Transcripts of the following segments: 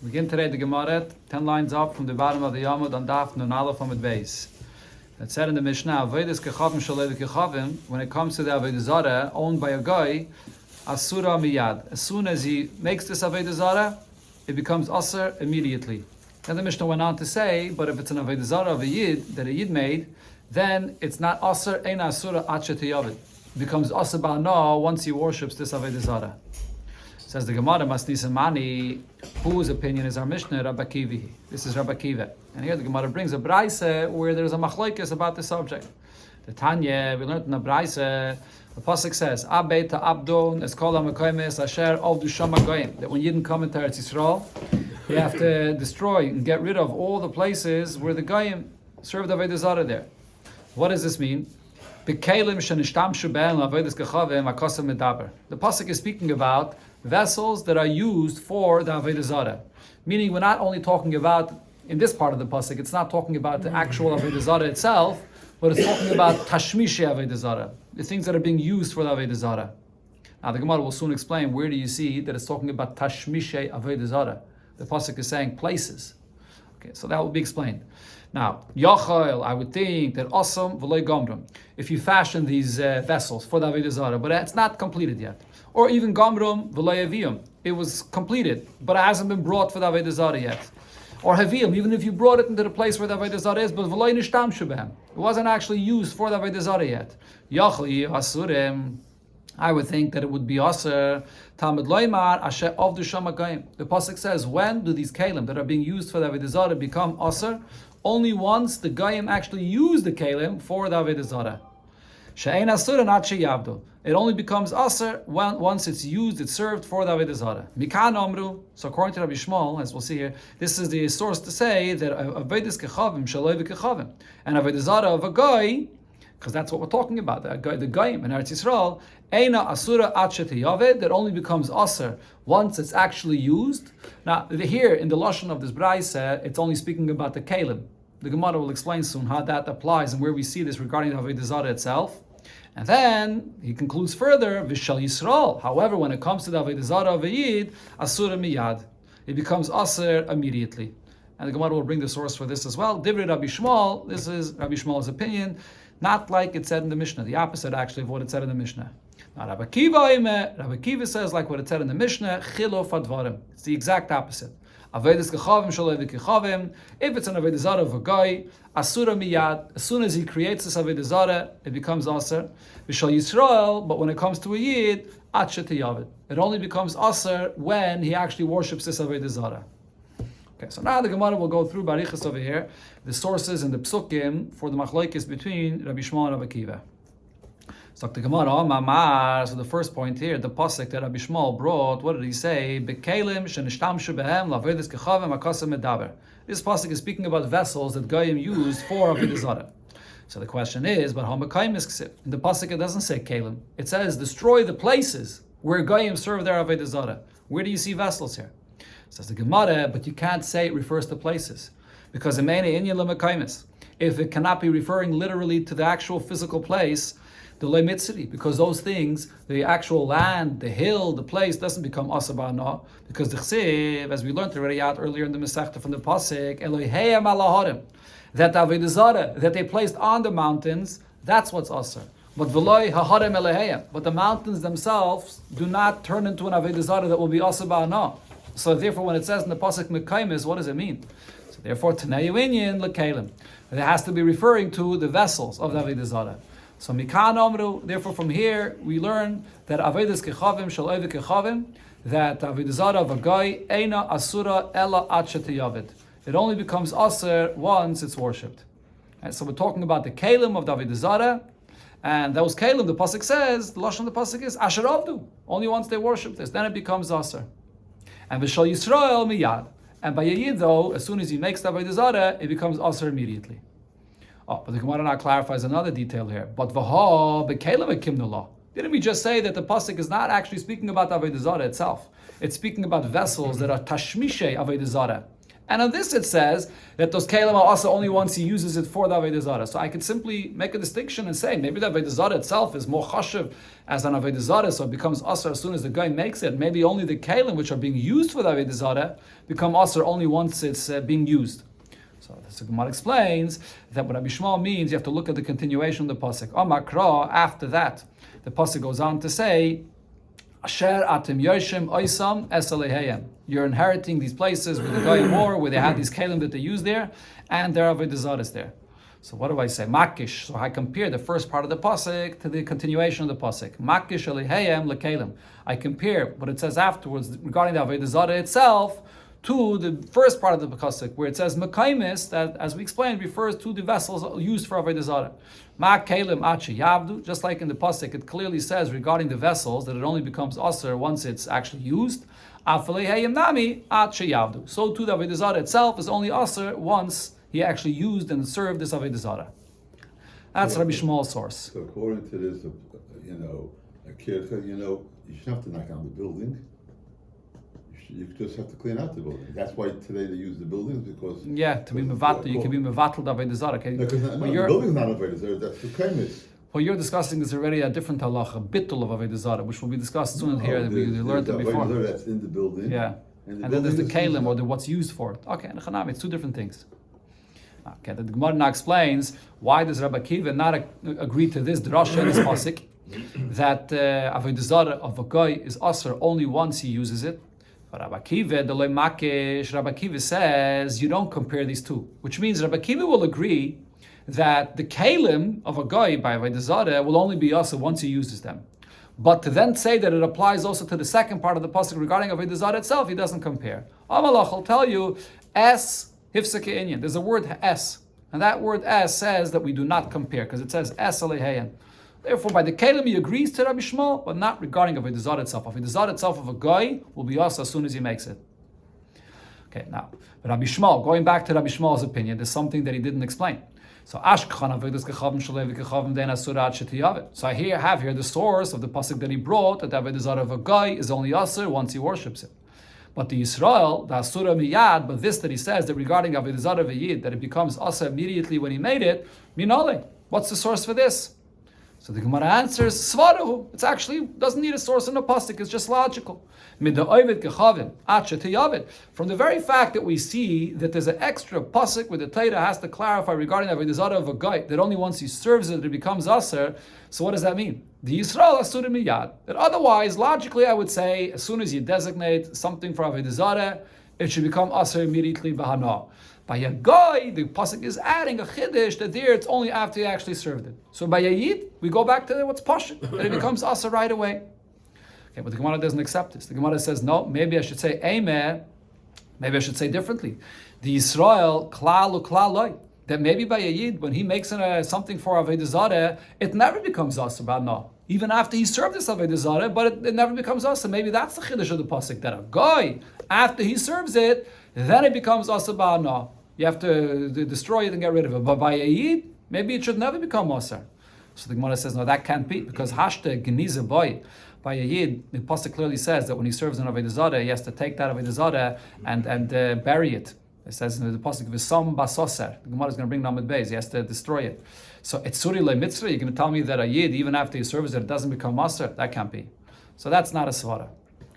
Begin today the Gemara, 10 lines up from the bottom of the Yamud on Daf Nun Aleph Amud Beis. It said in the Mishnah, Avodas kechavim shalei kechavim, when it comes to the Avoda Zara owned by a guy, asura miyad. As soon as he makes this Avoda Zara, it becomes asur immediately. Then the Mishnah went on to say, but if it's an Avoda Zara of a Yid, that a Yid made, then it's not asur, ein asura achet yavid. It becomes asur ba'na once he worships this Avoda Zara. Says the Gemara, Masnisamani, whose opinion is our Mishnah? Rabbi Kivi. This is Rabbi Kiva. And here the Gemara brings a braise where there's a machlokes about the subject. The Tanya, we learned in the braise, the pasuk says, Abeta Abdon Eskola Mekoimes Asher Avdu Shama Goyim. That when Yidden come into Eretz Yisrael, you have to destroy and get rid of all the places where the Goyim served Avoda Zara there. What does this mean? The pasuk is speaking about vessels that are used for the Avoda Zara. Meaning we're not only talking about, in this part of the pasuk, it's not talking about the actual Avoda Zara itself, but it's talking about Tashmishe Avoda Zara, the things that are being used for the Avoda Zara. Now the Gemara will soon explain where do you see that it's talking about Tashmishe Avoda Zara. The pasuk is saying places. Okay, so that will be explained. Now, Yachal, I would think that Asam v'loy Gomram, if you fashion these vessels for the Avoda Zara, but it's not completed yet. Or even Gomram v'loy Aviyam, it was completed, but it hasn't been brought for the Avoda Zara yet. Or Haviyam, even if you brought it into the place where the Avoda Zara is, but v'loy Nishtam Shubehem, it wasn't actually used for the Avoda Zara yet. Yachal Asurim, I would think that it would be Aser, Talmud Loimar, Asher Avdu Shamakayim. The pasuk says, when do these kalim that are being used for the Avoda Zara become Aser? Only once the Goyim actually use the kalim for the Avoda Zara. She'ein Asur and Achi Yavdu. It only becomes Aser once it's used, it's served for the Avoda Zara. Mikan Omru. So according to Rabbi Shmuel, as we'll see here, this is the source to say that Avodas kechavim shaloi v'kechavim, and Avoda Zara of a guy, because that's what we're talking about, the Goyim in Eretz Yisrael, Eina Asura Achet Yaved, that only becomes Aser once it's actually used. Now here in the lashon of this braise, it's only speaking about the kalim. The Gemara will explain soon how that applies and where we see this regarding the Avoda Zara itself. And then he concludes further, Vishal Yisrael. However, when it comes to the Avoda Zara of a Yid, Asura Miyad, it becomes Aser immediately. And the Gemara will bring the source for this as well. Divrei Rabbi Shmuel, this is Rabbi Shmuel's opinion, not like it said in the Mishnah, the opposite actually of what it said in the Mishnah. Now Rabbi Kiva says like what it said in the Mishnah, Chilof Advarim. It's the exact opposite. Avodas kechavim shalei v'kechavim. If it's an Avoda Zara of a guy, asura miyad. As soon as he creates this Avoda Zara, it becomes aser. V'shal Yisrael, but when it comes to a Yid, achet yavid. It only becomes aser when he actually worships this Avoda Zara. Okay, so now the Gemara will go through barichas over here, the sources and the psukim for the machlokes between Rabbi Shmuel and Rabbi Kiva. So the Gemara, so the first point here, the pasuk that Rabbi Shmuel brought, what did he say? Bekelim shenishtamshu behem lavedes kechavim akasem medaber. This pasuk is speaking about vessels that Goyim used for Avoda Zara. So the question is, but how mekayim is ksiv? In the pasuk it doesn't say kelim. It says destroy the places where Goyim serve their Avoda Zara. Where do you see vessels here? Says the Gemara, but you can't say it refers to places because if it cannot be referring literally to the actual physical place, the lemitzri, because those things, the actual land, the hill, the place, doesn't become asabana, because the chsiv, as we learned already out earlier in the Masechta from the pasuk, Eloheiam alaharim, that the Avoda Zara that they placed on the mountains, that's what's asar. But v'loi haharem Eloheiam, but the mountains themselves do not turn into an Avoda Zara that will be asabana. So therefore, when it says in the pasuk mekaymis, what does it mean? So therefore, Tanei Inyan lekalim, it has to be referring to the vessels of the Avoda Zara. So Mikan Omru, therefore from here we learn that Avodas kechavim shaloi v'kechavim, that Avoda Zara of a guy eina asura ela achet yavid. It only becomes aser once it's worshipped. And so we're talking about the kalim of the Avoda Zara, and those kalim, the pasuk says, the lashon of the pasuk is asher avdu. Only once they worship this, then it becomes aser. And v'shal Yisrael miyad. And by a Yid though, as soon as he makes the Avoda Zara, it becomes aser immediately. Oh, but the Gemara now clarifies another detail here. But v'ha b'kelim ekimnullah. Didn't we just say that the pasuk is not actually speaking about the Avoda Zara itself? It's speaking about vessels that are tashmishe Avoda Zara. And on this it says that those kelim are also only once he uses it for the Avoda Zara. So I could simply make a distinction and say maybe the Avoda Zara itself is more chashuv as an Avoda Zara, so it becomes asr as soon as the guy makes it. Maybe only the kelim which are being used for the Avoda Zara become asr only once it's being used. So the Gemara explains that what Rabbi Shmuel means, you have to look at the continuation of the pasuk. Amakra, after that, the pasuk goes on to say, Asher atim yoshim oisam esalehayim. You're inheriting these places with the Goyim war, where they had these kelim that they use there, and there are Avoda Zaras there. So what do I say? Makish. So I compare the first part of the pasuk to the continuation of the pasuk. Makish alehayim lekelim. I compare what it says afterwards regarding the Avoda Zara itself to the first part of the pasuk, where it says Mekaimis, that, as we explained, refers to the vessels used for Avoda Zara. Ma kelim achi yavdu, just like in the pasuk, it clearly says regarding the vessels that it only becomes aser once it's actually used. Afalehayim nami achi yavdu. So too the Avoda Zara itself is only aser once he actually used and served this Avoda Zara. That's Rabbi Shmuel's source. So according to this, a kid, you shouldn't have to knock down the building. You just have to clean out the building. That's why today they use the buildings, because to be mevatel, you can be mevatel the Avoda Zara. Okay? Because the building's not Avoda Zara. That's the premise. What you're discussing is already a different halacha, bittul of Avoda Zara, which will be discussed soon here. We learned it before. That's in the building. Yeah, and then there's the kalim, or what's used for it. Okay, and chanami, it's two different things. Okay, the Gemara now explains why does Rabbi Akiva not agree to this drasha in this pasuk that Avoda Zara of a guy is aser only once he uses it. Rabbi Akiva says you don't compare these two, which means Rabbi Akiva will agree that the kalim of a guy by Avoda Zara will only be also once he uses them. But to then say that it applies also to the second part of the pasuk regarding Avoda Zara itself, he doesn't compare. Amalach will tell you es hifseke inyan. There's a word es, and that word es says that we do not compare because it says es aleheyan. Therefore, by the kelim he agrees to Rabbi Shmuel, but not regarding Avoda Zara itself. Avoda Zara itself of a guy will be us as soon as he makes it. Okay, now Rabbi Shmuel, going back to Rabbi Shmuel's opinion, there's something that he didn't explain. So So I have here the source of the pasuk that he brought, that the Avoda Zara of a guy is only asur once he worships it. But the Yisrael, the asura miyad, but this that he says that regarding Avoda Zara of a yid, that it becomes asur immediately when he made it, minole. What's the source for this? So the Gemara answers, Svarahu. It's actually doesn't need a source in the pasuk. It's just logical. From the very fact that we see that there's an extra pasuk where the Torah has to clarify regarding the Avoda Zara of a guy that only once he serves it becomes aser. So what does that mean? The Yisrael asur miyad. That otherwise, logically, I would say as soon as you designate something for Avoda Zara, it should become aser immediately bahana. By a guy, the pasuk is adding a chiddush that there it's only after he actually served it. So by a yid, we go back to what's pashut, that it becomes asa right away. Okay, but the Gemara doesn't accept this. The Gemara says, no, maybe I should say Eimeh, maybe I should say differently. The Yisrael, klal uklaloi, that maybe by a yid, when he makes something for Avoda Zara, it never becomes asa ba'na. Even after he served this Avoda Zara, but it never becomes asa. Maybe that's the chiddush of the pasuk, that a guy, after he serves it, then it becomes asa ba'na. You have to destroy it and get rid of it. But by a yid, maybe it should never become asa. So the Gemara says, no, that can't be, because hashte geniza boy. By a yid, the pasuk clearly says that when he serves an Avoda Zara, he has to take that Avoda Zara and bury it. It says in the pasuk, "V'sam basoser." The Gemara is going to bring Namid Beis. He has to destroy it. So it's suri le mitzvah. You're going to tell me that a yid, even after he serves it, doesn't become maser? That can't be. So that's not a svara.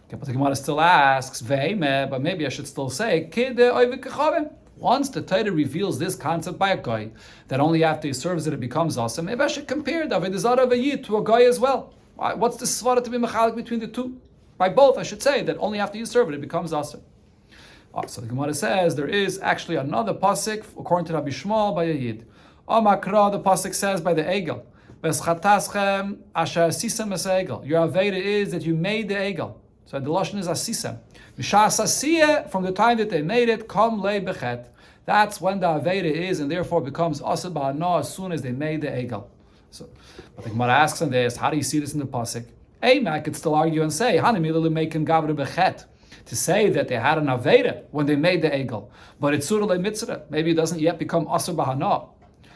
Okay, but the Gemara still asks, "Ve'ime," but maybe I should still say, "Kid oivik kachavim." Once the Torah reveals this concept by a guy, that only after he serves it, it becomes awesome, maybe I should compare the Avoda Zara of a yid to a guy as well. What's the svara to be mechalik between the two? By both, I should say that only after you serve it, it becomes awesome. So the Gemara says there is actually another pasuk according to Rabbi Shmuel by a yid. Amakra, the pasuk says by the egel. Veschataschem asher asisem es egel. Your aveda is that you made the egel. So the lashon is asisem. Mishas asiyeh, from the time that they made it, kom le bechet. That's when the aveda is, and therefore becomes asur ba'ana as soon as they made the egel. So, but the Gemara asks on this, how do you see this in the pasuk? I could still argue and say, hanimilu mekin gavre bechet, to say that they had an aveda when they made the egel, but it's surah le mitzvah. Maybe it doesn't yet become asur b'hana.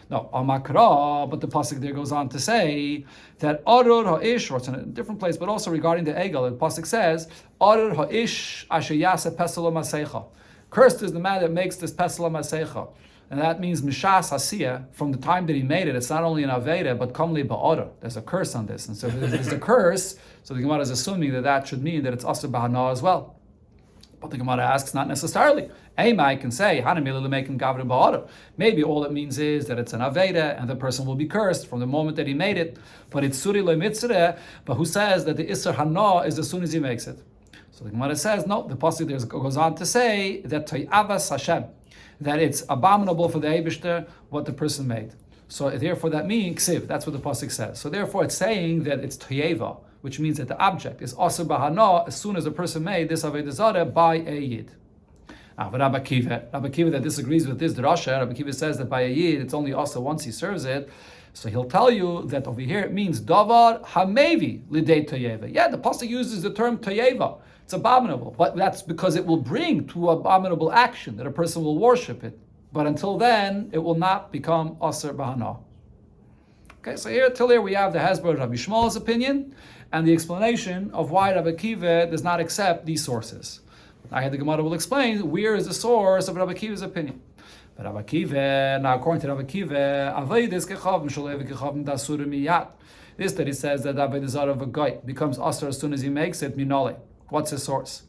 No, amakra, but the pasuk there goes on to say that arur ha'ish, or it's in a different place, but also regarding the egel, the pasuk says arur ha'ish asher yaseh pesel masecha. Cursed is the man that makes this pesel masecha. And that means mishas hasiya, from the time that he made it, it's not only an aveda, but kamli ba'ora. There's a curse on this. And so if there's a curse, so the Gemara is assuming that should mean that it's asr b'hana as well. But the Gemara asks, not necessarily. I can say, maybe all it means is that it's an aveda and the person will be cursed from the moment that he made it. But it's suri le but who says that the isser hana is as soon as he makes it? So the Gemara says, no, the pasuk there goes on to say that toyavas Hashem, that it's abominable for the Eibishter what the person made. So therefore that means ksiv, that's what the pasuk says. So therefore it's saying that it's toyeva, which means that the object is asur bahana as soon as a person made this Avoda Zara by a yid. But Rabbi Kiva that disagrees with this drasha, Rabbi Kiva says that by a yid it's only asur once he serves it. So he'll tell you that over here it means davar hamevi lidei toyeva. Yeah, the pasuk uses the term toyeva. It's abominable, but that's because it will bring to abominable action that a person will worship it. But until then, it will not become asur bahana. Okay, so till here we have the Hezbollah Rabbi Shmuel's opinion and the explanation of why Rabbi Kiva does not accept these sources. I had the Gemara will explain where is the source of Rabbi Kiva's opinion. But Rabbi Kiva, now according to Rabbi Kiva, this that he says that Avoda Zara of a guy becomes asur as soon as he makes it, minole. What's his source?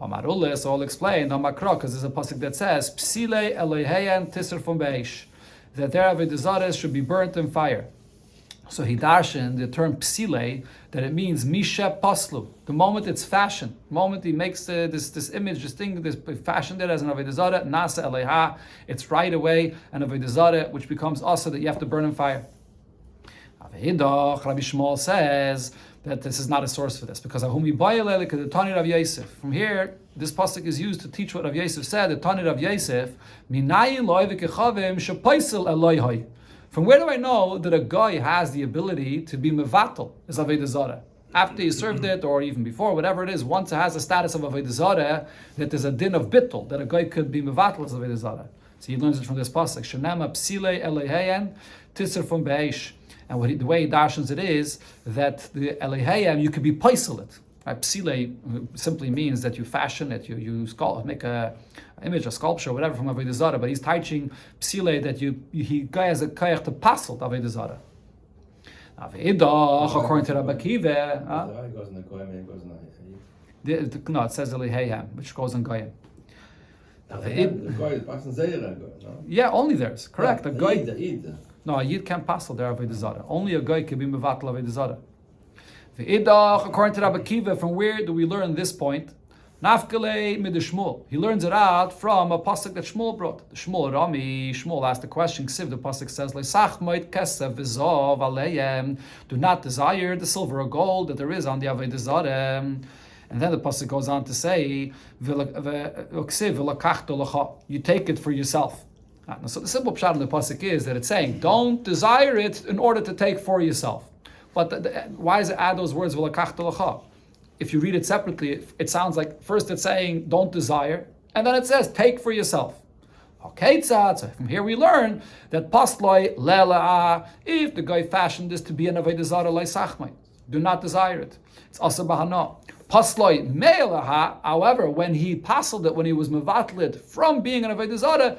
Amar Ule, so I'll explain. Because there's a pasuk that says Psile Eloheyan Tisr from Beish, that their Avoda Zara should be burnt in fire. So he darshan the term psile, that it means mishe paslu. The moment it's fashioned, the moment he makes this image, this thing, this fashioned it as an Avoda Zara, nasa eleha, it's right away an Avoda Zara, which becomes also that you have to burn in fire. Rabbi Shmuel says that this is not a source for this, because from here, this pasuk is used to teach what Rav Yosef said, the Tani Rav Yosef, from where do I know that a guy has the ability to be mevatel as Avoda Zara? After he served it, or even before, whatever it is, once it has a status of Avoda Zara, that there's a din of bittul, that a guy could be mevatel as Avoda Zara. So he learns it from this pasuk. Shenema psile eleheyen tisser from beish. And the way he darshans it is that the eleheyem, you could be paisel it. Right? Psile simply means that you fashion it, you make a image, a sculpture, whatever from Avoda Zara. But he's teaching psile that he has a kayach to pasel Avoda Zara. According to Rabbi Kiva, no, it says eleheyem, which goes in goyim. Yeah, only theirs. Correct. A guy. No, a yid can't passel their Avoda Zara. Only a guy can be mevatel Avoda Zara. According to Rabbi Kiva, from where do we learn this point? Nafkele mid Shmuel. He learns it out from a pasuk that Shmuel brought. The Shmuel asked the question. Ksiv, the pasuk says, "Leisach moed kesef v'zov aleyem." Do not desire the silver or gold that there is on the Avoda Zara. And then the pasuk goes on to say, you take it for yourself. So the simple pshat in the pasuk is that it's saying, don't desire it in order to take for yourself. But why does it add those words, if you read it separately, it sounds like first it's saying, don't desire, and then it says, take for yourself. Okay, so from here we learn that pasloi le'la'a, if the guy fashioned this to be an Avoda Zara le'sachmai, do not desire it. It's asur bahana. Pasloi me'elaha, however, when he pasled it, when he was mevatled from being an Avoda Zara,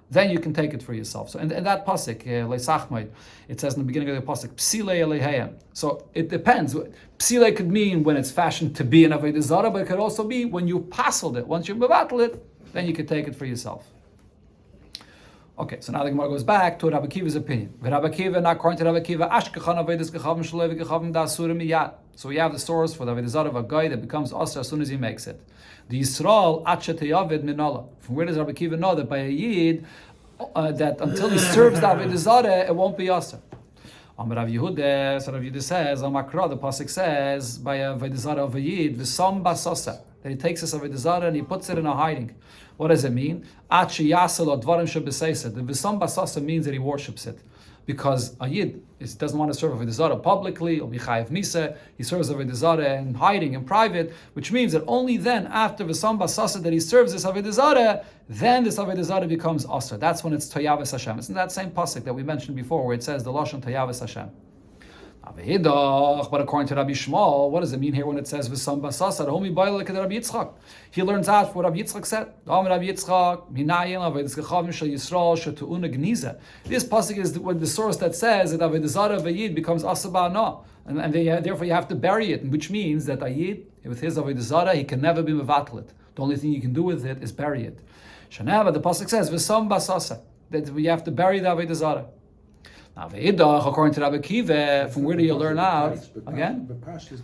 then you can take it for yourself. So in that pasuk, le'sachmai, it says in the beginning of the pasuk, psile eleheyem. So it depends. Psile could mean when it's fashioned to be an Avoda Zara, but it could also be when you pasled it. Once you mevatled it, then you can take it for yourself. Okay, so now the Gemara goes back to Rabbi Kiva's opinion. Rabbi Kiva, not according to Rabbi Kiva, so we have the source for the Avoda Zara of a guy that becomes asur as soon as he makes it. The Yisrael Yavid Minala. From where does Rabbi Kiva know that by a Yid, that until he serves the Avoda Zara, it won't be asur? Rav Yehuda, so Rav Yehuda says, the pasuk says, by a Avoda Zara of a Yid, V'sam basasa, that he takes this Avoda Zara and he puts it in a hiding. What does it mean? The V'sam basasa means that he worships it. Because a Yid doesn't want to serve Avoda Zara publicly, or be chayiv misa, he serves Avoda Zara in hiding, in private, which means that only then, after V'sam basasa, that he serves this Avoda Zara, then this Avoda Zara becomes asur. That's when it's toyavas Hashem. It's in that same pasuk that we mentioned before, where it says the lashon toyavas Hashem. But according to Rabbi Shmuel, what does it mean here when it says v'sam basasa? Homi ba'il like Rabbi Yitzchak. He learns out what Rabbi Yitzchak said. Rabbi Yitzchak minayin avodas kechavim shel Yisrael shetu'una gniza. This pasuk is the source that says that Avoda Zara v'yid becomes asaba na, and therefore you have to bury it, which means that a yid with his Avoda Zara he can never be mevatlet. The only thing you can do with it is bury it. Shanava, the pasuk says v'sam basasa, that we have to bury the Avoda Zara. Now, according to Rabbi Kiva, from where do you learn out? Again? The Pashtus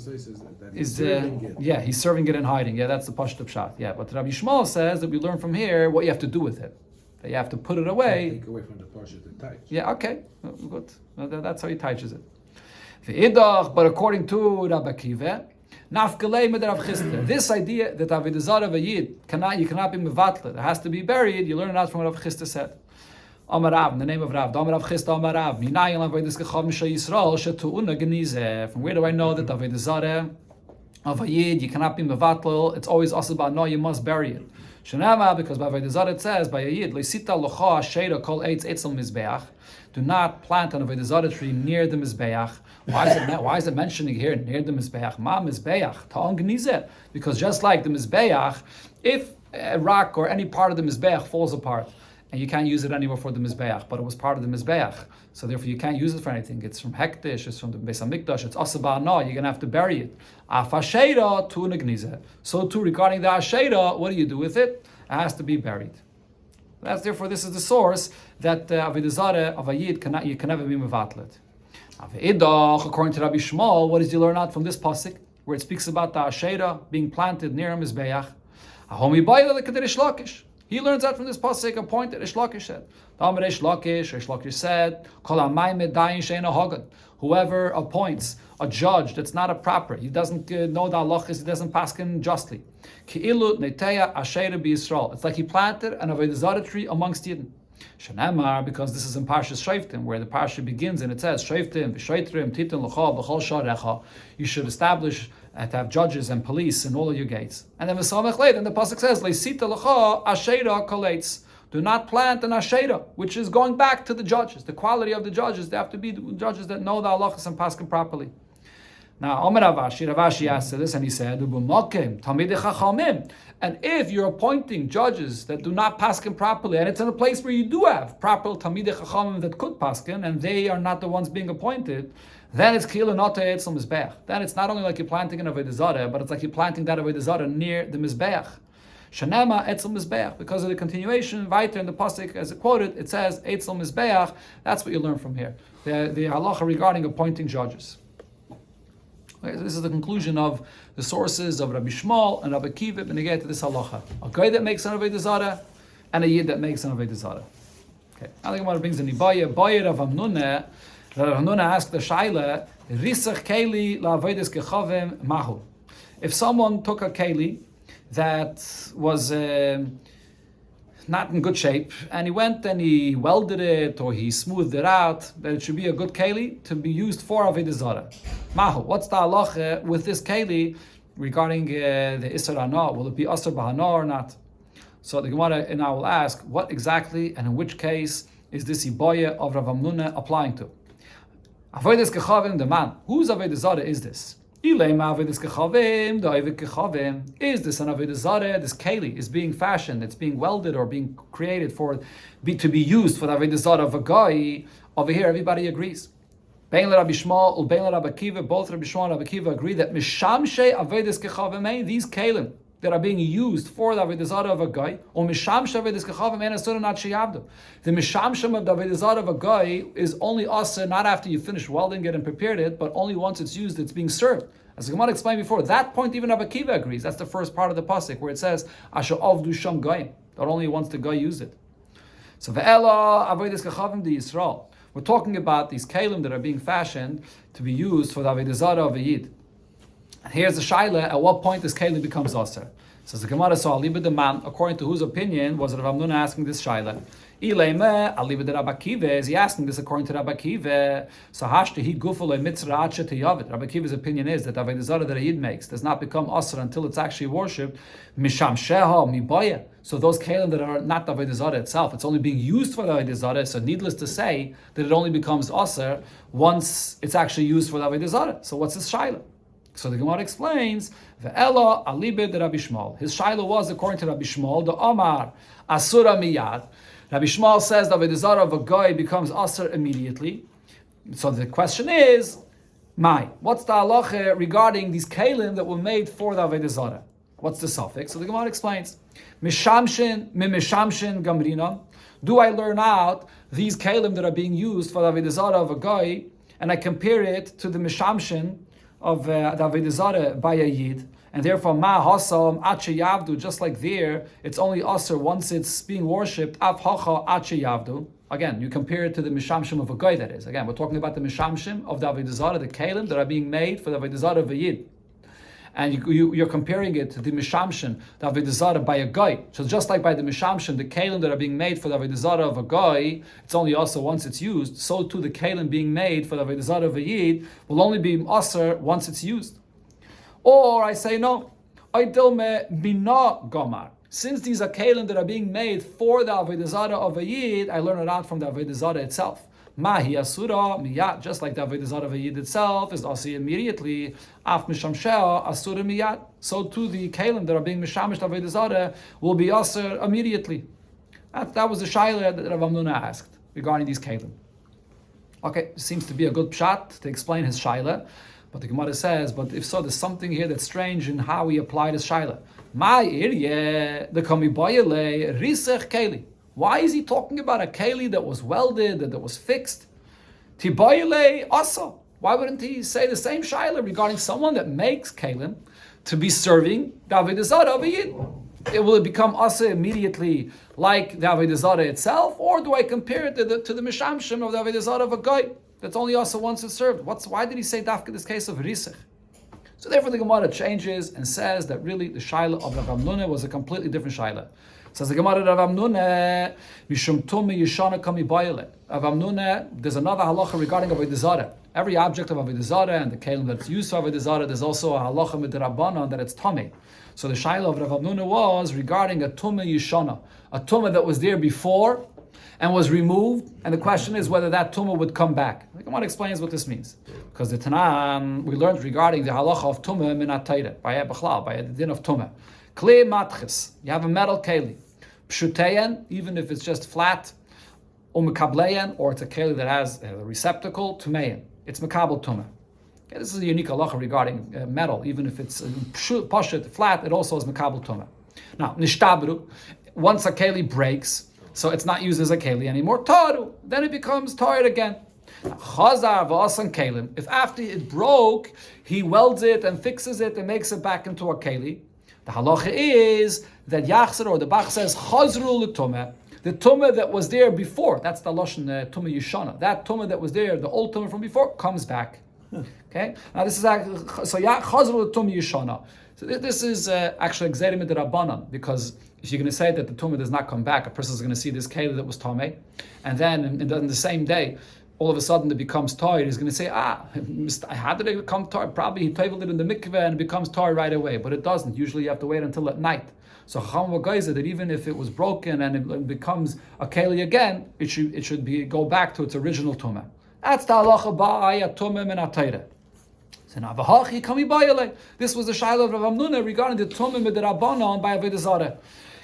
says that he's serving it. Yeah, he's serving it in hiding. Yeah, that's the Pashtus Pshat. Yeah, but Rabbi Shmuel says that we learn from here what you have to do with it. That you have to put it away. Take away from the Pashtus and Taich. Yeah, okay, good. That's how he teaches it. But according to Rabbi Kiva, this idea that Avoda Zara v'yid you cannot be mevatlet, it has to be buried. You learn it out from what Rav Chisda said. Amar Rav, in the name of Rav, Amar Rav Chisda Amar Rav, minayin avodas kechavim shel Yisrael shetu'una genize. From where do I know that Avoda Zara of a yid you cannot be mevatl? It's always asaba no, you must bury it. Shenama, because by Avoda Zara it says by a yid leisita locha sheira kol eitz etzel mizbeach. Do not plant an Avoda Zara tree near the mizbeach. Why is it mentioning here near the mizbeach? Ma mizbeach ta'on genize. Because just like the mizbeach, if a rock or any part of the mizbeach falls apart, and you can't use it anymore for the Mizbeach, but it was part of the Mizbeach, so therefore you can't use it for anything. It's from Hektish, it's from the Beis HaMikdash, it's Asaba no, you're going to have to bury it. Afasheda tu negnize. So too, regarding the Asheda, what do you do with it? It has to be buried. Therefore, this is the source that Avoda Zara of a Yid you can never be mevatlet. According to Rabbi Shmuel, what did you learn out from this pasuk, where it speaks about the Asheda being planted near a Mizbeach? Ahomi ba'ila l'kederish lakish. He learns out from this pasuk a point that Rish Lakish said. Rish Lakish said, whoever appoints a judge that's not a proper, he doesn't know the halachas, he doesn't paskin justly. It's like he planted an Avoda Zara tree amongst Yidden. Shanamar, because this is in Parshas Shoftim, where the Parsha begins and it says, Shoftim, v'shoitrim, titin l'cha, b'chol sharecha. You should establish to have judges and police in all of your gates. And then v'samech leit, and the pasuk says, leisita l'cha, ashera koleitz. Do not plant an ashera, which is going back to the judges. The quality of the judges, they have to be the judges that know the halachas and paskin properly. Now, Ravashi asked this, and he said, and if you're appointing judges that do not paskin properly, and it's in a place where you do have proper Talmidei Chachamim that could paskin, and they are not the ones being appointed, then it's Kila Nota Etzel Mizbeach. Then it's not only like you're planting an Avoda Zara, but it's like you're planting that Avoda Zara near the Mizbeach. Shanema Etzel Mizbeach. Because of the continuation, weiter in the pasuk, as it quoted, it says Etzel Mizbeach. That's what you learn from here. The halacha regarding appointing judges. Okay, so this is the conclusion of the sources of Rabbi Shmuel and Rabbi Kiva when they get to this halacha. A guy that makes an Avoda Zara and a yid that makes an Avoda Zara. Okay. Now the Gemara brings an Ibaya. Ibaya Rav Hamnuna. Rav Hamnuna asked the Shaila, Risach Keli la'avodas kechavim mahu. If someone took a keli that was not in good shape, and he went and he welded it or he smoothed it out, that it should be a good keli to be used for Avoda Zara. Mahu, what's the halacha with this keli regarding the Isser Hana? Will it be Asr B'Hana or not? So the Gemara now will ask, what exactly and in which case is this Iboya of Rav Hamnuna applying to? Avodas Kechavim, the man. Whose Avoda Zara is this? Is this an Avoda Zara? This keli is being fashioned, it's being welded or being created to be used for the Avoda Zara of a guy. Over here, everybody agrees. Bein Rabbi Shmuel and Bein Rabbi Kiva, both Rabbi Shmuel and Rabbi Kiva agree that Mishamshe Avodas Kechavim, these kelim that are being used for the Avoda Zara of a guy, or Mishamshe Avodas Kechavim and Asura not Sheyavdu. The Mishamshem of the Avoda Zara of a guy is only Asa not after you finish welding it and prepared it, but only once it's used, it's being served. As the Gemara explained before, that point even Rabbi Kiva agrees. That's the first part of the pasuk where it says Asher Avdu Sham Goyim, that only once the guy used it. So Ve'ela Avodas Kechavim de Yisrael. We're talking about these kelim that are being fashioned to be used for the Avoda Zara of a Yid. Here's the shaila: at what point this kelim becomes aser? Says the Gemara, so aliba the man, according to whose opinion was Rav Amnuna asking this shaila? Ileme aliba the Rabbi Akiva, is he asking this according to Rabbi Akiva? So hashte he gufalo mitzra acha teyavet. Rabbi Akiva's opinion is that the Avoda Zara that a yid makes does not become aser until it's actually worshipped. Misham sheha mibaya. So those kelim that are not the Avoda Zara itself, it's only being used for the Avoda Zara. So needless to say that it only becomes aser once it's actually used for the Avoda Zara. So what's this shaila? So the Gemara explains, Ve'ela alibe de Rabbi Shmuel. His shaila was, according to Rabbi Shmuel, the Omar asura miyad. Rabbi Shmuel says the Avoda Zara of a guy becomes asur immediately. So the question is, what's the halacha regarding these kelim that were made for the Avoda Zara? What's the suffix? So the Gemara explains, Mishamshin gamrina. Do I learn out these kelim that are being used for the Avoda Zara of a guy, and I compare it to the mishamshin of the Avoda Zara by a yid, and therefore ma hasam ache yavdu, just like there, it's only aser once it's being worshipped. Av hacha ache yavdu. Again, you compare it to the mishamshim of a guy. That is, again, we're talking about the mishamshim of the Avoda Zara, the kelim that are being made for the Avoda Zara of a yid. And you're comparing it to the mishamshin, the Avoda Zara by a guy. So just like by the mishamshin, the kelim that are being made for the Avoda Zara of a guy, it's only also once it's used. So too the kelim being made for the Avoda Zara of a yid will only be aser once it's used. Or I say no, Aidilme bina gomar. Since these are kelim that are being made for the Avoda Zara of a yid, I learn it out from the Avoda Zara itself. Mahi asura miyat, just like the Avoda Zara of a yid itself is also immediately af mishamsheh asura miyat. So too the kelim that are being mishamish Avoda Zara will be aser immediately. That was the shaila that Rav Amnuna asked regarding these kelim. Okay, seems to be a good pshat to explain his shaila, but the Gemara says, but if so, there's something here that's strange in how he applied his shaila. Ma irye the kamibayele risech keli. Why is he talking about a keli that was welded, that was fixed? Tibayele also. Why wouldn't he say the same shaila regarding someone that makes kelim to be serving the Avoda Zara of a yid? Will it become asa immediately like the Avoda Zara itself, or do I compare it to the mishamshim of the Avoda Zara of a guy that's only asa once it's served? Why did he say dafka this case of risech? So therefore the Gemara changes and says that really the shaila of Rav Amnuna was a completely different shaila. Says the Gemara Rav Amnuna, Mishum Tume Yishana Kami Bayale. Rav Amnuna, there's another halacha regarding Avoda Zara. Every object of Avoda Zara and the kelim that's used for Avoda Zara, there's also a halacha midrabanan that it's tummy. So the shaila of Rav Amnuna was regarding a Tume Yishana, a Tume that was there before and was removed, and the question is whether that Tume would come back. The Gemara explains what this means. Because the Tanam, we learned regarding the halacha of Tume min atayre, by the din of Tume. Kli matchis, you have a metal keli. Pshuteyan, even if it's just flat, umekableyan, or it's a keli that has a receptacle, tumeyan. It's mekabel tumah. Okay, this is a unique halacha regarding metal. Even if it's pashut, flat, it also is mekabel tumah. Now, nishtabru, once a keli breaks, so it's not used as a keli anymore, taru, then it becomes tired again. Chazar v'asan kelim, if after it broke, he welds it and fixes it and makes it back into a keli, the halacha is that Yachzer, or the Bach says, Chazru l'tumah, the tumah that was there before, that's the Lashon tumah Yishana, that tumah that was there, the old tumah from before, comes back. Okay? Now this is, so Chazru l'tumah Yishana. So this is actually Gzerim Midrabanan, because if you're going to say that the tumah does not come back, a person is going to see this keli that was tameh, and then in the same day, all of a sudden it becomes tired. He's going to say, how did it become tired? Probably he tabled it in the mikveh and it becomes tired right away. But it doesn't. Usually you have to wait until at night. So Chacham V'Gaiza, that even if it was broken and it becomes a keli again, it should go back to its original tumah. That's the halacha ba'aya tumah min atayre. So now v'hachi kami bayale. This was the shaila of Rav Amnuna regarding the tumah midrabanan by Avoda Zara.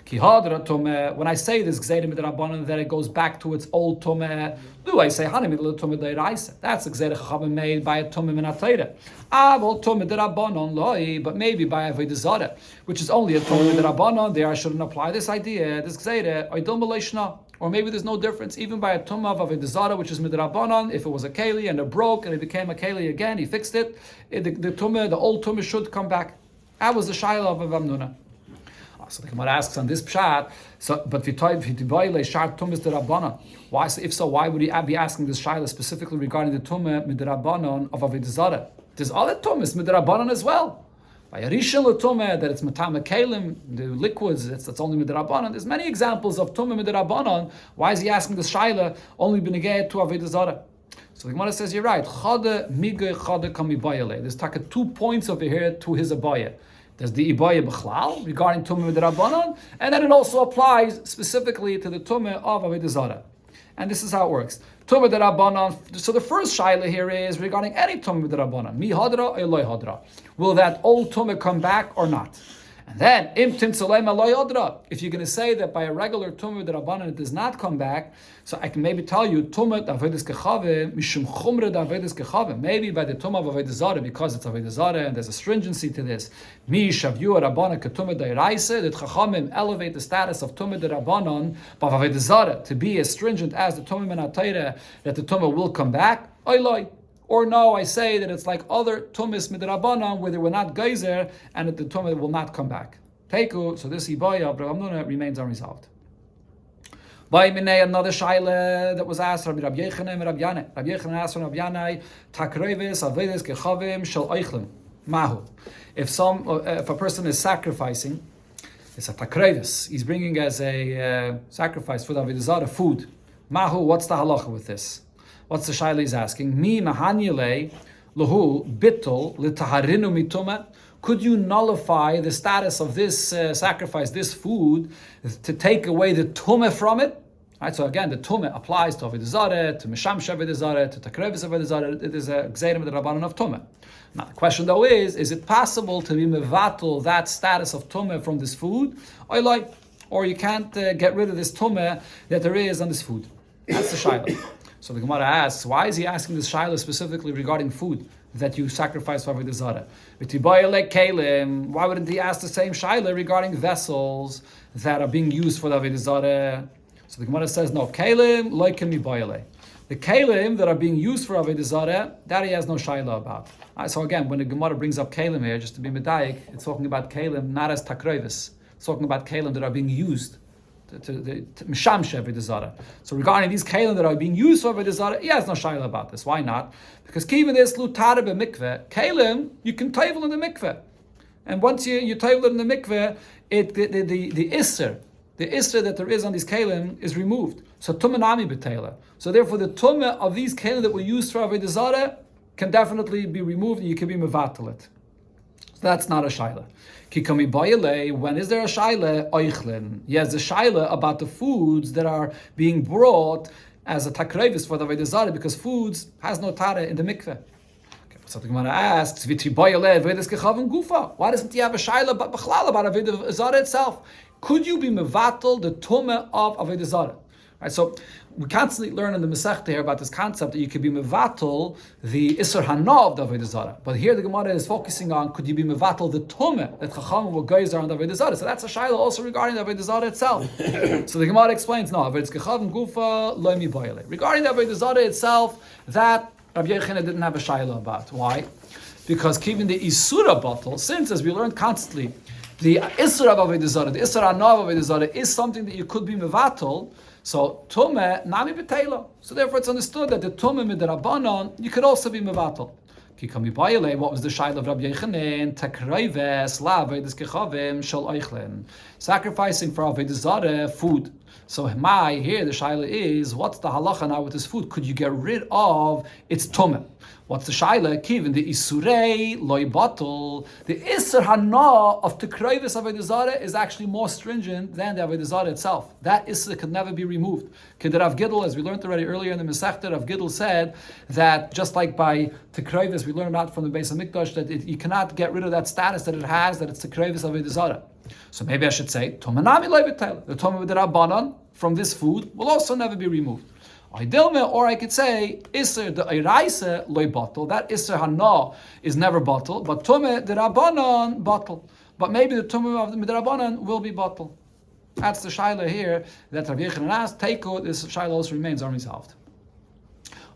When I say this gzeira midrabanan that it goes back to its old tumah, do I say hani midla tumah deiraisa? That's the gzeira chachamim made by a tumah min atayre. Avol tumah derabanan loi, but maybe by Avoda Zara, which is only a tumah derabanan. There I shouldn't apply this idea, this gzeira oidom b'leishna. Or maybe there's no difference, even by a tumah of Avoda Zara, which is midrabanan. If it was a keli and it broke and it became a keli again, he fixed it. The old tumah should come back. That was the shaila of Rav Amnuna. So the Gemara asks on this pshat. But why? So if so, why would he be asking this shaila specifically regarding the tumah midrabanan of Avoda Zara? There's other tumahs midrabanan as well. By Rishon l'tumah, that it's matama kelim, the liquids, that's only midrabanan. There's many examples of tumah midrabanan. Why is he asking the shaila only b'negei to Avoda Zara? So the Gemara says, you're right. Chada migay chada kamibayale. There's taka 2 points over here to his abaya. There's the ibaya b'chlal regarding tumah midrabanan, and then it also applies specifically to the tumah of Avoda Zara. And this is how it works. Tumah d'Rabbanan. So the first shaila here is regarding any tumah d'Rabbanan. Mi hadra or loy hadra. Will that old tumah come back or not? And then im timtzalem loy hadra. If you're going to say that by a regular tumah d'Rabbanan it does not come back, so I can maybe tell you tumah d'Avodas Kechavim mishum chumra d'Avodas Kechavim. Maybe by the tumah of Avoda Zara, because it's Avoda Zara and there's a stringency to this. Mi shavyu Rabbanan ketumah d'Iraisa, that Chachamim elevate the status of tumah d'Rabbanan by Avoda Zara to be as stringent as the tumah min HaTorah, that the tumah will come back. Oiloi. Or no, I say that it's like other tumas midrabanan where they were not geyser and that the tumah will not come back. Teiku, so this ibaya of Rav Amnuna remains unresolved. By Minei, another shaila that was asked Rabbi Yechanan and Rabbi Yanai. Rabbi Yechanan asked Rabbi Yanai, Takreves avedes kechavim shel oichlim mahu. If a person is sacrificing, it's a takreves. He's bringing as a sacrifice for the Avoda Zara food. Mahu, what's the halacha with this? What's the shaila he's asking? Mi mahanyele lahu bittul litaharinu mituma. Could you nullify the status of this sacrifice, this food, to take away the tumah from it? Right, so again, the tumah applies to Avoda Zara, to Mishamsha Avoda Zara, to Takrevis Avoda Zara. It is a gzeirim d'Rabbanan of tumah. Now the question though is it possible to be mevatel that status of tumah from this food? Or you can't get rid of this tumah that there is on this food? That's the shaila. So the Gemara asks, why is he asking this shaila specifically regarding food that you sacrifice for Avoda Zara? Why wouldn't he ask the same shaila regarding vessels that are being used for the Avoda Zara? So the Gemara says, no, kelim loikem mibayale. The kelim that are being used for Avoda Zara, that he has no shaila about. Right, so again, when the Gemara brings up kelim here, just to be medayik, it's talking about kelim not as takrevis. It's talking about kelim that are being used to Mishamshe Avoda Zara. So regarding these kelim that are being used for Avoda Zara, he has no shaila about this. Why not? Because even this lutara b'mikveh, kelim, you can tavel in the mikveh. And once you tavel in the mikveh, the isser that there is on these kelim is removed. So tumah nami b'teila. So therefore the tumah of these kelim that were used for Avoda Zara can definitely be removed and you can be mevatel it. So that's not a shaila. Kikami bayale, when is there a shaila? Oichlin. Yes, the shaila about the foods that are being brought as a takrevis for the Avoda Zara, because foods has no tara in the mikveh. So the Gemara asks, why doesn't he have a shaila about Avoda Zara itself? Could you be mevatel the tumah of Avoda Zara? Right, so we constantly learn in the Masechta here about this concept that you could be mevatel the Isser Hana of the Avoda Zara. But here the Gemara is focusing on, could you be mevatel the tumah that Chachamim were geyser on the Avoda Zara? So that's a shaila also regarding the Avoda Zara itself. So the Gemara explains, no, Avodas Kechavim Gufa Lo Mi Bayale. Regarding the Avoda Zara itself, that Rabbi Yechanan didn't have a shaila about. Why? Because keeping the Isura bottle, since as we learned constantly, the Isra of Avoda Zara, the Isra Hana of Avoda Zara is something that you could be mevatel. So tumah nami b'teila. So therefore, it's understood that the tumah midrabanan you could also be mevatel. Kikami bayale. What was the shaila of Rabbi Yechanan? Takreives la avodas kechavim shel oichlin. Sacrificing for Avoda Zara food. So my here the shaila is, what's the halacha now with this food? Could you get rid of its tumah? What's the shaila? Kivin the isurei loy batul. The isur hana of tekreivis Avoda Zara is actually more stringent than the Avoda Zara itself. That isur could never be removed. Kid Rav Gidl, as we learned already earlier in the Masechta, Rav Gidl said that just like by tekreivis, we learned out from the Beis Hamikdash that you cannot get rid of that status that it has, that it's tekreivis Avoda Zara. So maybe I should say tomanami loy b'teila. The tumah b'derabanan from this food will also never be removed. Or I could say, Isser the Iraisa loy bottle. That Isser Hana is never bottle, but Tumah the Rabbanan bottle. But maybe the Tumah of the Midrabanan will be bottle. That's the shaila here that Rabbi Yechanan asked. Teiko, this shaila also remains unresolved.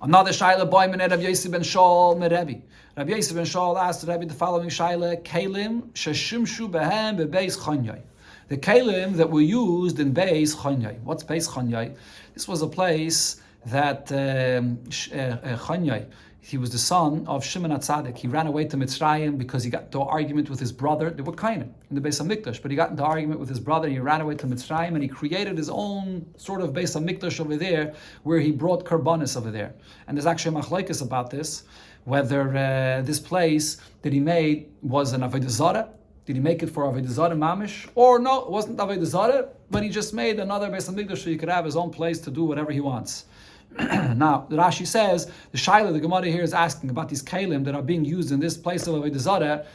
Another shaila boy min Rabbi Yosef ben Shaul merebi. Rabbi Yosef ben Shaul asked Rabbi the following shaila: Kelim sheshimshu behem bebeis chanyai. The kelim that were used in Beis Chanyai. What's Beis Chanyai? This was a place that Chanyai, He was the son of Shimon HaTzadik. He ran away to Mitzrayim because he got into an argument with his brother. They were Kainim in the Beis HaMikdash, but he got into an argument with his brother and he ran away to Mitzrayim and he created his own sort of Beis HaMikdash over there where he brought Karbanis over there. And there's actually a machlokes about this, whether this place that he made was an Avoda Zara. Did he make it for Avoda Zara mamish? Or no, it wasn't Avoda Zara, but he just made another Beis HaMikdash so he could have his own place to do whatever he wants. Now, the Rashi says, the Shaila, the Gemara here is asking about these kalim that are being used in this place of Avoda Zara,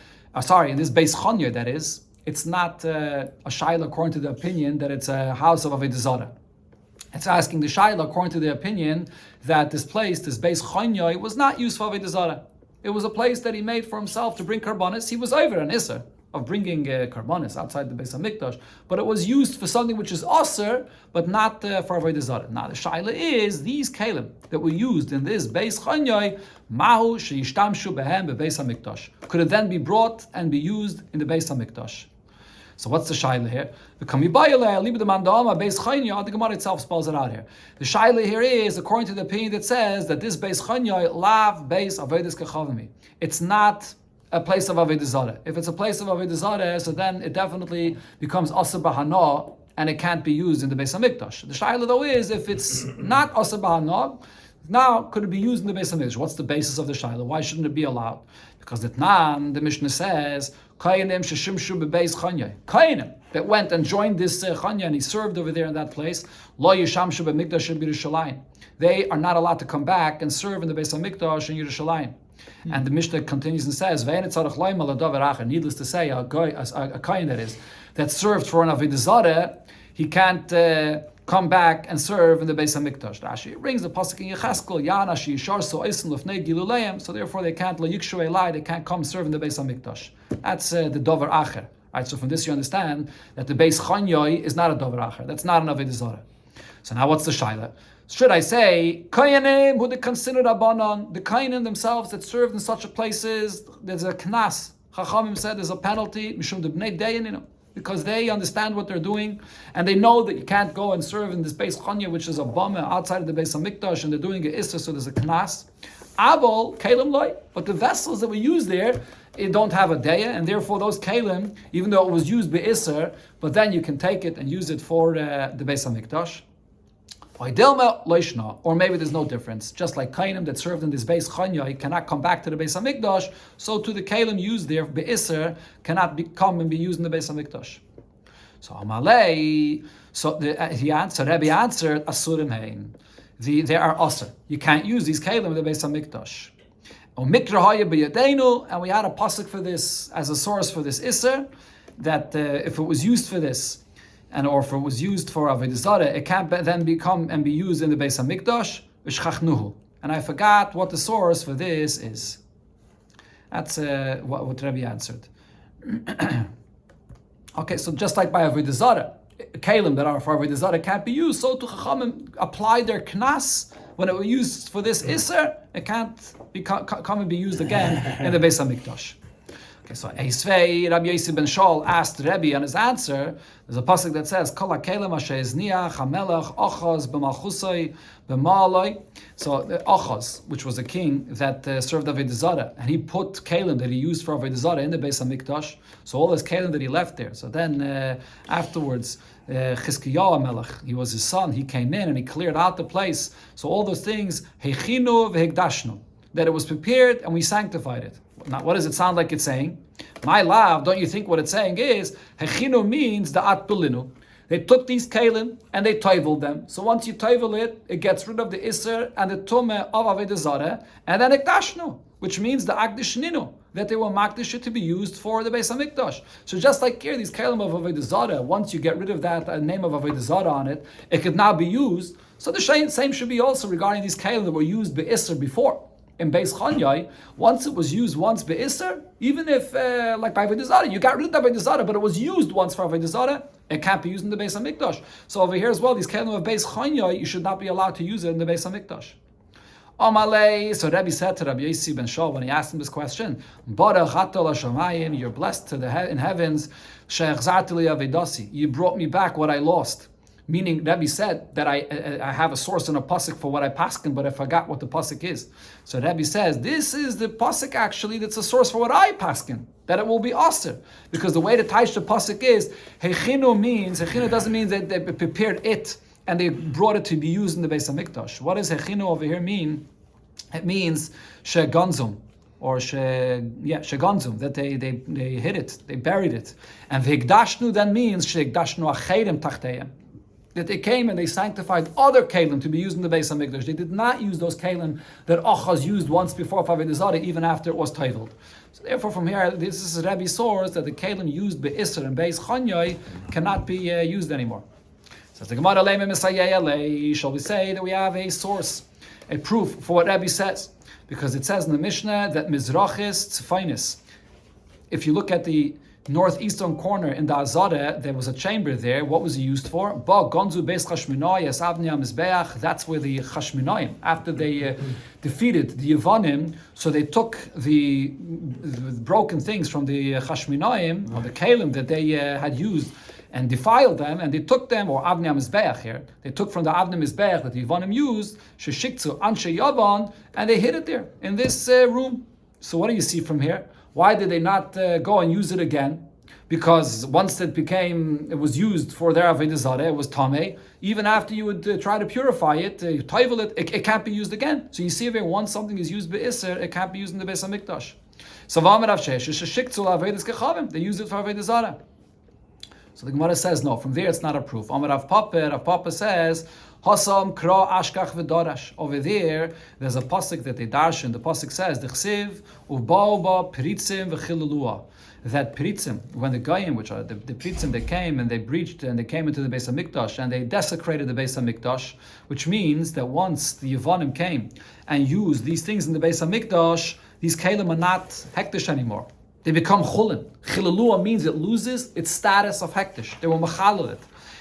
in this Beis Chanya, that is. It's not a Shaila according to the opinion that it's a house of Avoda Zara. It's asking the Shaila according to the opinion that this place, this Beis Chanya, was not used for Avoda Zara. It was a place that he made for himself to bring karbanis. He was over an Isser of bringing karbanis outside the Beis HaMikdash, but it was used for something which is aser, but not for Avodah Zarah. Now the shaila is these kalim that were used in this Beis Chanyai, mahu sheyishtamshu behem beBeis HaMikdash, could it then be brought and be used in the Beis HaMikdash? So what's the shaila here? The Gemara itself spells it out here. The shaila here is according to the opinion that says that this Beis Chanyai lav Beis Avodas Kechavimi. It's not a place of Avodah Zarah. If it's a place of Avodah Zarah, so then it definitely becomes Asr B'Hana and it can't be used in the Beis HaMikdash. The shaila though is, if it's not Asr B'Hana, now could it be used in the Beis HaMikdash? What's the basis of the shaila? Why shouldn't it be allowed? Because the Mishnah says, Kayanim sheshimshu bebeis chanya. Kayanim that went and joined this chanya and he served over there in that place. Lo yishamshu b'mikdash b'Yerushalayim. They are not allowed to come back and serve in the Beis HaMikdash in Yerushalayim. And the Mishnah continues and says, needless to say, a kayan that is, that served for an Avodah Zarah, he can't come back and serve in the Beis HaMikdash. Rashi brings the pasuk in Yecheskel, Yana sheyishar so eisen lefnei giluleim, so therefore they can't leyikshu elai, they can't come serve in the Beis HaMikdash. That's the dover acher. Right, so from this you understand that the Beis Chanyoi is not a dover acher. That's not an Avodah Zarah. So now what's the shaila? Should I say kayanim who they considered abanon, the kayanim themselves that served in such a places? There's a knas. Chachamim said there's a penalty mishum debnei dayanim, because they understand what they're doing and they know that you can't go and serve in this Beis Chanya, which is a bama outside of the Beis HaMikdash, and they're doing an issa, so there's a knas. Abel kalim loy, but the vessels that we use there, it don't have a daya, and therefore those kalim, even though it was used by isser, but then you can take it and use it for the Beis HaMikdash. Or maybe there's no difference. Just like kainim that served in this Beis Chanya, he cannot come back to the Beis HaMikdash, so to the kalim used there, be'isr, cannot come and be used in the Beis HaMikdash. So Amalei, Rebbe answered, Asurim hein. They are asr. You can't use these kalim in the Beis HaMikdash. And we had a pasuk for this, as a source for this isr, that if it was used for this, or if it was used for Avodah Zarah, it can't then become and be used in the Beis HaMikdash, v'shchachnuhu. And I forgot what the source for this is. That's what Rebbe answered. Okay, so just like by Avodah Zarah, kalim that are for Avodah Zarah can't be used, so to Chachamim apply their knas when it was used for this iser, it can't come and be used again in the Beis HaMikdash. Okay, so Eisvei, Rabbi Yossi ben Shaul asked Rebbe, and his answer, there's a pasuk that says, Kol ha-kelim asher ezniach hamelech ochaz b'malchusay b'ma'aloi. So Ochaz, which was a king that served Avodah Zarah, and he put kalim that he used for Avodah Zarah in the Beis HaMikdash. So all his kalim that he left there. So then afterwards, Chizkiyahu HaMelech, he was his son, he came in and he cleared out the place. So all those things, heichinu v'higdashnu, that it was prepared and we sanctified it. Now, what does it sound like it's saying? My love, don't you think what it's saying is, Hechinu means the atbulinu. They took these kalim and they toiveled them. So once you toivel it, it gets rid of the iser and the tumah of Avodah Zarah, and then ikdashnu, which means the akdishninu, that they were makdish to be used for the Beis HaMikdash. So just like here, these kalim of Avodah Zarah, once you get rid of that name of Avodah Zarah on it, it could now be used. So the same should be also regarding these kalim that were used by iser before. In Beis Chanyai, once it was used once be'isr, even if, like by Avodah Zarah, you got rid of Avodah Zarah, but it was used once for Avodah Zarah, it can't be used in the Beis HaMikdash. So over here as well, these kalim of Beis Chanyai, you should not be allowed to use it in the Beis HaMikdash. Amalei, so Rebbe said to Rabbi Yossi ben Shaul when he asked him this question, Barach atol hashamayim, you're blessed in heavens, she'achzarti li avedasi, you brought me back what I lost. Meaning, Rebbe said that I have a source in a pasuk for what I paskin, but I forgot what the pasuk is. So Rebbe says, this is the pasuk actually that's a source for what I paskin, that it will be aser. Because the way to taish the pasuk is, hechinu doesn't mean that they prepared it and they brought it to be used in the Beis HaMikdash. What does hechinu over here mean? It means sheganzum, or sheganzum, that they hid it, they buried it. And v'higdashnu then means shehigdashnu acherim tachteim, that they came and they sanctified other kalim to be used in the Beis HaMikdash. They did not use those kalim that Achaz used once before for Avoda Zara, even after it was toiveled. So therefore, from here, this is Rebbe's source that the kalim used be'isr and be'is chanyai cannot be used anymore. So the Gemara shall we say that we have a source, a proof for what Rebbe says, because it says in the Mishnah that mizrachis tzfainis. If you look at the northeastern corner in the Azara, there was a chamber there. What was it used for? Ba gonzu beis chashminai es avnei mizbeach. That's where the chashminayim, after they defeated the Yevanim, so they took the broken things from the chashminayim, or the kalim that they had used, and defiled them, and they took them, or avnei mizbeach here, they took from the avnei mizbeach that the Yevanim used, sheshikzu anshe Yavan, and they hid it there in this room. So what do you see from here? Why did they not go and use it again? Because once it was used for their Avoda Zara, it was tamei. Even after you would try to purify it, toivel it can't be used again. So you see here, once something is used be'isr, it can't be used in the Beis HaMikdash. So they use it for Avoda Zara. So the Gemara says no. From there, it's not a proof. Rav Papa says, Hasam kra ashkach v'darash. Over there, there's a pasuk that they darshan. The pasuk says, "Dechsiv u'ba'uba pritzim v'chilulua." That pritzim, when the Goyim, which are the pritzim, they came and they breached and they came into the Beis HaMikdash and they desecrated the Beis HaMikdash, which means that once the Yevanim came and used these things in the Beis HaMikdash, these kalim are not hektish anymore. They become chulin. Chilulua means it loses its status of hektish. They were machalal it.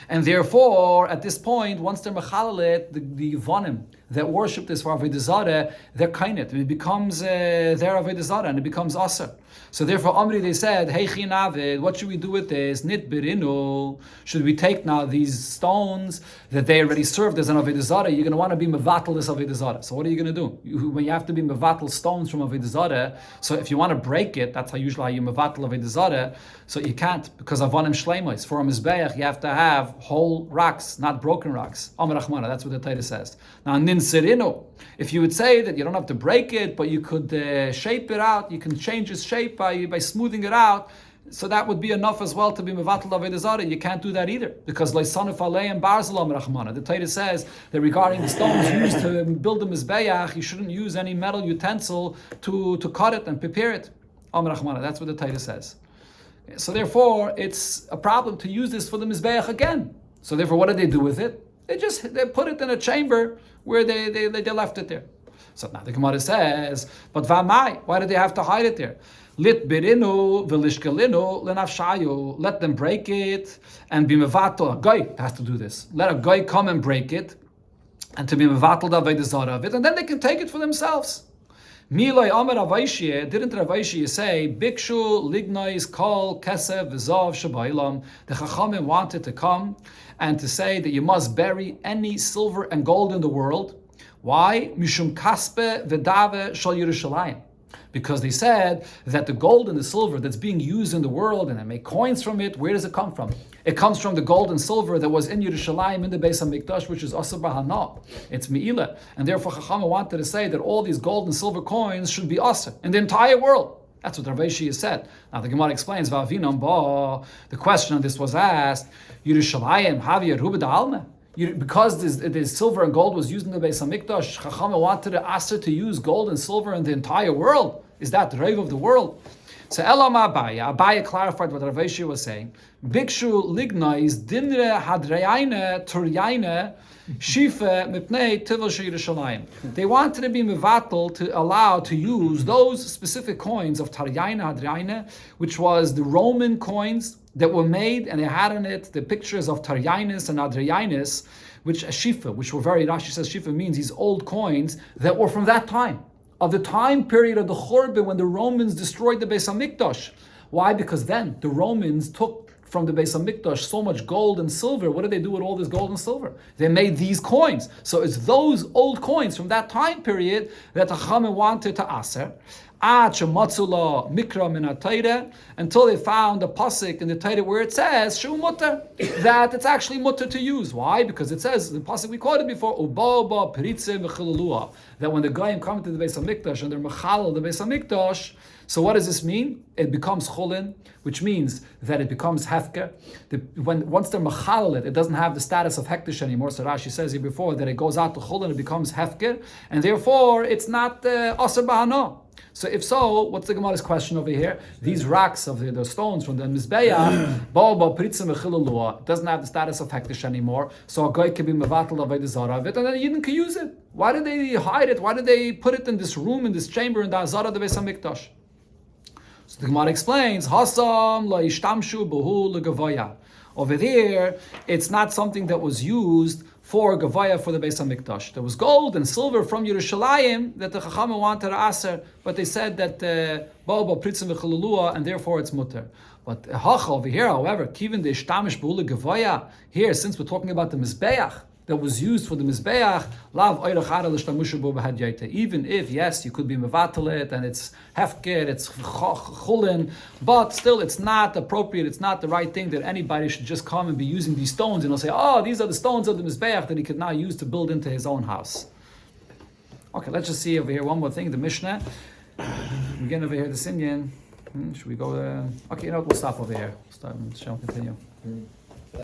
And therefore, at this point, once they're mechalet, the Yevanim that worship this for Avoda Zara, they're kainet. It becomes their Avoda Zara, and it becomes aser. So therefore, Amri, they said, hey chinavid, what should we do with this? Nit birinu. Should we take now these stones that they already served as an Avoda Zara? You're going to want to be mevatel this Avoda Zara. So what are you going to do? When you have to be mevatel stones from Avoda Zara, so if you want to break it, that's how you mevatel Avoda Zara. So you can't, because avonim shleimos. For a mizbeach, you have to have whole rocks, not broken rocks. Amar Rachmana, that's what the Torah says. Now, nin sirinu. If you would say that you don't have to break it, but you could shape it out, you can change its shape by smoothing it out, so that would be enough as well to be mevatel Avoda Zara. You can't do that either, because leisanuf aleim barzalam rachmana. The Torah says that regarding the stones used to build the mizbeach, you shouldn't use any metal utensil to cut it and prepare it. Amar Rachmana, that's what the Torah says. So therefore, it's a problem to use this for the mizbeach again. So therefore, what did they do with it? They put it in a chamber where they left it there. So now the Gemara says, but v'amai, why did they have to hide it there? Lit birinu v'lishkelinu lenafshayu. Let them break it and be mevatel. A guy has to do this. Let a guy come and break it, and to be mevatel the Avoda Zara of it, and then they can take it for themselves. Milay Amar Avaishie, didn't Avaishie say, Bikshu lignais kol kesev v'zav shabaylam? The Chachamim wanted to come and to say that you must bury any silver and gold in the world. Why? Mishum kaspe v'dave shal Yerushalayim. Because they said that the gold and the silver that's being used in the world, and they make coins from it, where does it come from? It comes from the gold and silver that was in Yerushalayim in the Beis HaMikdash, which is Asar Bahana. It's Me'ilah. And therefore Chachama wanted to say that all these gold and silver coins should be Asar in the entire world. That's what Rav Ashi said. Now the Gemara explains, Va'avinam ba, the question on this was asked, Yerushalayim, Havia Rubid Alma. Because this silver and gold was used in the Beis HaMikdash, Chachama wanted to ask her to use gold and silver in the entire world. Is that the rave of the world? So Elam Abaya clarified what Rav Ashi was saying. Bikshu lignais dinre hadrayine turyaine shifa mipnei tivol Yerushalayim. They wanted to be mevatel, to allow to use those specific coins of taryaine hadrayine, which was the Roman coins that were made, and they had in it the pictures of Taryainus and Adrianus, which Shifa, which were very, Rashi says Shifa means these old coins that were from that time, of the time period of the Churban when the Romans destroyed the Beis HaMikdash. Why? Because then the Romans took from the Beis HaMikdash so much gold and silver. What did they do with all this gold and silver? They made these coins. So it's those old coins from that time period that the Chachamim wanted to aser. Until they found a pasuk in the Torah where it says shu mutter, that it's actually mutter to use. Why? Because it says the pasuk we quoted before, ubaba peritze v'chilulua, that when the goyim come to the Beis HaMikdash and they're mechalel the Beis HaMikdash. So what does this mean? It becomes chulin, which means that it becomes hefker. Once they're mechalel it doesn't have the status of hektish anymore. So Rashi says here before that it goes out to chulin, it becomes hefker, and therefore it's not aser b'hana. So if so, what's the Gemara's question over here? These rocks of the stones from the Mizbeah, doesn't have the status of hektish anymore. So a guy can be mevatel Avoda Zara of it, and then a Yidden can use it. Why did they hide it? Why did they put it in this room, in this chamber, in the Azara, the Beis HaMikdash? So the Gemara explains, Hasam la ishtamshu behu legavaya. Over there, it's not something that was used for Gavaya for the Beis HaMikdash. There was gold and silver from Yerushalayim that the Chachamim wanted to aser, but they said that Ba'ba Pritzim v'Chalulua, and therefore it's mutter. But Hacha over here, however, Kivin de Ishtamish B'Ula Gavaya, here, since we're talking about the Mizbeach, that was used for the Mizbeach, Lav Oirach Ara L'Shtamushu Bo B'Had Yaita. Even if, yes, you could be Mevatel it, and it's Hefker, it's Chulin, but still it's not appropriate, it's not the right thing that anybody should just come and be using these stones, and he'll say, oh, these are the stones of the Mizbeach that he could now use to build into his own house. Okay, let's just see over here one more thing, the Mishnah. Again over here, the Sinyan. Should we go there? Okay, you know what, we'll stop over here. Shall we continue?